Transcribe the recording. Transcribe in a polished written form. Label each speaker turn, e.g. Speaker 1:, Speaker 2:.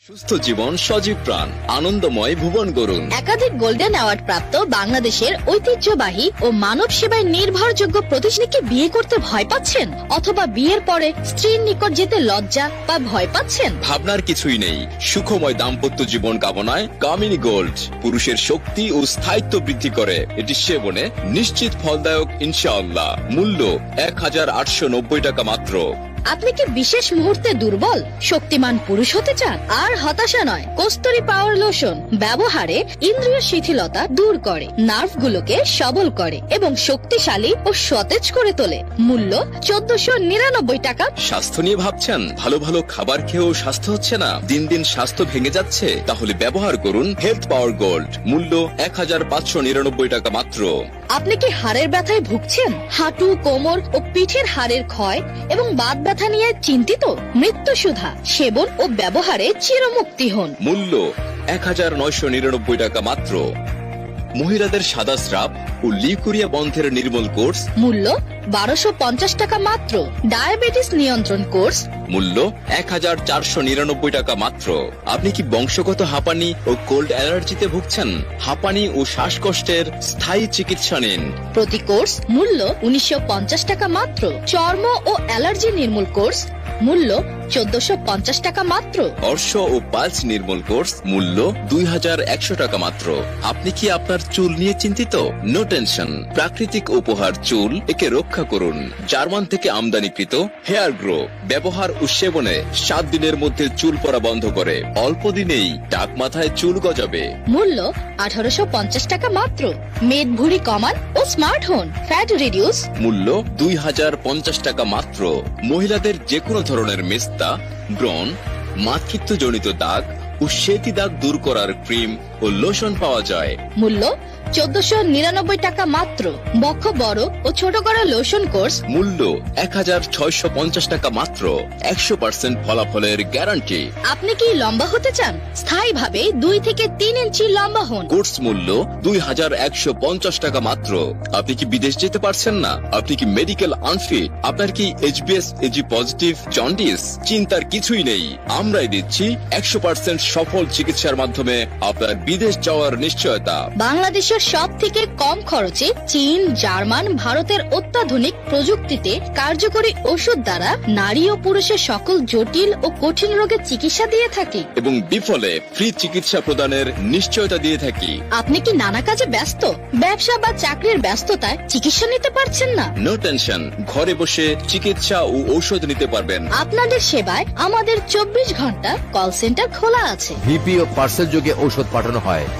Speaker 1: সুস্থ জীবন সজীব প্রাণ আনন্দময় ভুবন গড়ুন।
Speaker 2: একাধিক গোল্ডেন অ্যাওয়ার্ড প্রাপ্ত বাংলাদেশের ঐতিহ্যবাহী ও মানব সেবায় নির্ভরযোগ্য প্রতিষ্ঠানকে বিয়ে করতে ভয় পাচ্ছেন, অথবা বিয়ের পরে স্ত্রীর নিকট যেতে লজ্জা বা ভয় পাচ্ছেন?
Speaker 1: ভাবনার কিছুই নেই। সুখময় দাম্পত্য জীবন কামনায় কামিনী গোল্ড পুরুষের শক্তি ও স্থায়িত্ব বৃদ্ধি করে। এটি সেবনে নিশ্চিত ফলদায়ক ইনশাআল্লাহ। মূল্য 1890 টাকা মাত্র।
Speaker 2: আপনি কি বিশেষ মুহূর্তে দুর্বল, শক্তিমান পুরুষ হতে চান? আর হতাশা নয়, কস্তুরী পাওয়ার লোশন ব্যবহারে ইন্দ্রিয় শিথিলতা দূর করে, নার্ভগুলোকে সবল করে এবং শক্তিশালী ও সতেজ করে তোলে। মূল্য 1499 টাকা।
Speaker 1: স্বাস্থ্য নিয়ে ভাবছেন? ভালো ভালো খাবার খেয়েও স্বাস্থ্য হচ্ছে না, দিন দিন স্বাস্থ্য ভেঙে যাচ্ছে? তাহলে ব্যবহার করুন হেলথ পাওয়ার গোল্ড। মূল্য 1599 টাকা মাত্র।
Speaker 2: আপনি কি হাড়ের ব্যথায় ভুগছেন? হাঁটু, কোমর ও পিঠের হাড়ের ক্ষয় এবং বাত ব্যথা নিয়ে চিন্তিত? মৃত্যুসুধা সেবন ও ব্যবহারে চিরমুক্তি হন।
Speaker 1: মূল্য 1999 টাকা মাত্র। মহিলাদের সাদা স্রাব ও লিউকোরিয়া বন্ধের নির্মূল কোর্স।
Speaker 2: মূল্য 1250 টাকা মাত্র। ডায়াবেটিস নিয়ন্ত্রণ কোর্স।
Speaker 1: মূল্য 1499 টাকা মাত্র। আপনি কি বংশগত হাঁপানি ও কোল্ড অ্যালার্জিতে ভুগছেন? হাঁপানি ও শ্বাসকষ্টের স্থায়ী চিকিৎসা নিন।
Speaker 2: প্রতি কোর্স মূল্য 1950 টাকা মাত্র। চর্ম ও অ্যালার্জি নির্মূল কোর্স মূল্য 1450 টাকা মাত্র।
Speaker 1: অর্শ ও পালস নির্মূল কোর্স মূল্য 2100 টাকা মাত্র। আপনি কি আপনার চুল নিয়ে চিন্তিত? নো টেনশন, প্রাকৃতিক উপহার চুল, একে রক্ষা করুন। জার্মান থেকে আমদানিকৃত হেয়ার গ্রো ব্যবহার ও সেবনে 7 দিনের মধ্যে চুল পড়া বন্ধ করে। অল্প দিনেই টাক মাথায় চুল গজাবে।
Speaker 2: মূল্য 1850 টাকা মাত্র। মেদ ভুঁড়ি কমান ও স্মার্ট হন, ফ্যাট রিডিউস।
Speaker 1: মূল্য 2050 টাকা মাত্র। মহিলাদের যে কোনো ধরনের মেস্তা, ব্রণ, মাতৃত্বজনিত দাগ ও শ্বেতি দাগ দূর করার ক্রিম ও লোশন পাওয়া যায়।
Speaker 2: মূল্য 1499 টাকা মাত্র। বক্ষ বড় ও ছোট করা লোশন কোর্স
Speaker 1: মূল্য 1650 টাকা মাত্র। 100% ফলাফলের গ্যারান্টি।
Speaker 2: আপনি কি লম্বা হতে চান? স্থায়ীভাবে 2 থেকে 3 ইঞ্চি লম্বা হন।
Speaker 1: কোর্স মূল্য 2150 টাকা মাত্র। আপনি কি বিদেশ যেতে পারছেন না? আপনি কি মেডিকেল আনফিট? আপনার কি HbS AG পজিটিভ জন্ডিস? চিন্তার কিছুই নেই, আমরাই দিচ্ছি 100% সফল চিকিৎসার মাধ্যমে আপনার বিদেশ যাওয়ার নিশ্চয়তা।
Speaker 2: বাংলাদেশের সব থেকে কম খরচে চীন, জার্মান, ভারতের অত্যাধুনিক প্রযুক্তিতে কার্যকরী ওষুধ দ্বারা নারী ও পুরুষের সকল জটিল ও কঠিন রোগের চিকিৎসা দিয়ে থাকি
Speaker 1: এবং বিফলে ফ্রি চিকিৎসা প্রদানের নিশ্চয়তা দিয়ে থাকি।
Speaker 2: আপনি কি নানা কাজে ব্যস্ত, ব্যবসা বা চাকরির ব্যস্ততায় চিকিৎসা নিতে পারছেন না?
Speaker 1: নো টেনশন, ঘরে বসে চিকিৎসা ও ঔষধ নিতে পারবেন।
Speaker 2: আপনাদের সেবায় আমাদের 24 ঘন্টা কল সেন্টার খোলা আছে।
Speaker 3: ভিপি ও পার্সেল যোগে ঔষধ পাঠানো হয়।